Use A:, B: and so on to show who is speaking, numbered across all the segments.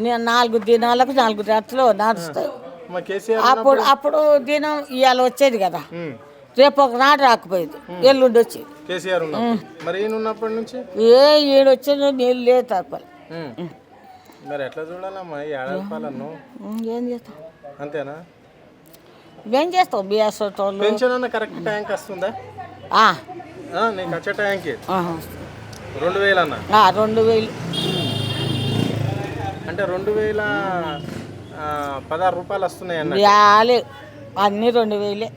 A: నేను 4 దినాలకు 4 రాత్రులు నడుస్తాయి.
B: మా కేసీఆర్
A: అప్పుడు అప్పుడు దినం ఇవాళ వచ్చేది కదా, రేపు ఒక నాడు రాకపోయేది, ఎల్లుండి వచ్చేది.
B: కేసీఆర్ ఉన్నప్పుడు మరి ఈయన ఉన్నప్పటి నుంచి
A: ఈడొచ్చేది నీళ్ళు లేదు తప్పలు.
B: మరి ఎట్లా చూడాలమ్మా ఈ ఏడాది పాలన?
A: ఏం చేస్తాం,
B: అంతేనా?
A: ఏం చేస్తాం? బిఎస్ వాళ్ళు
B: పెన్షన్ అన్న కరెక్ట్ టైంకి వస్తుందా? నీకు వచ్చే టైంకి 2000 అన్న
A: 2000
B: అంటే 2016 రూపాయలు వస్తున్నాయి అన్న.
A: అన్నీ 2000.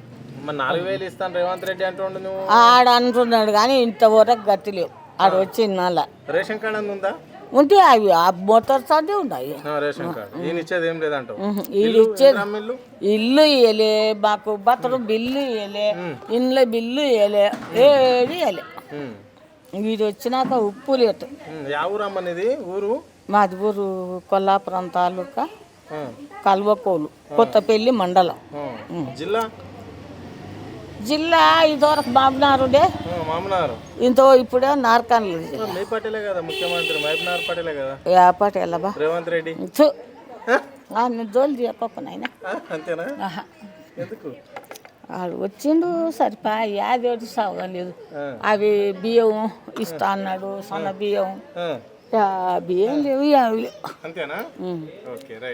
B: మరి 4000 ఇస్తాను రేవంత్ రెడ్డి అంటుండు నువ్వు.
A: ఆడ అంటున్నాడు కానీ ఇంతవరకు గతి లేవు. ఆడ వచ్చి నాలా
B: రేషన్ కార్డు అందు ఉందా?
A: ఉంటే అవి మోటార్ సార్లు ఉన్నాయి.
B: రేషన్ కార్డు ఈయన ఇచ్చేది ఏం లేదంటావు?
A: ఇల్లు ఇవ్వలే, మాకు బతలు బిల్లు ఇవ్వలే, ఇండ్ల బిల్లు ఇవ్వలే, ఏది ఇవ్వలే. ఇది వచ్చినాక ఉప్పు లేదు.
B: యా ఊరమ్మ నీది? ఊరు
A: మాది ఊరు కొల్లాపురం తాలూకా కల్వకోలు, కొత్తపల్లి మండలం. జిల్లా ఇదివరకు మామనారుడే, ఇంత ఇప్పుడే నార్కన్లు.
B: మీ పటేలే కదా ముఖ్యమంత్రి, మహబూబ్నగర్ పటేలే కదా.
A: యా పటేలబా
B: రేవంత్ రెడ్డి
A: జోలు చెప్పకనైనా.
B: అంతేనా? ఎందుకు
A: వచ్చిండు సరిపా యాది ఒకటి సాగలేదు. అవి బియ్యం ఇస్తా అన్నాడు, సన్న బియ్యం. బియ్యం లేవు, యావి లేవు.
B: అంతేనా? Okay right.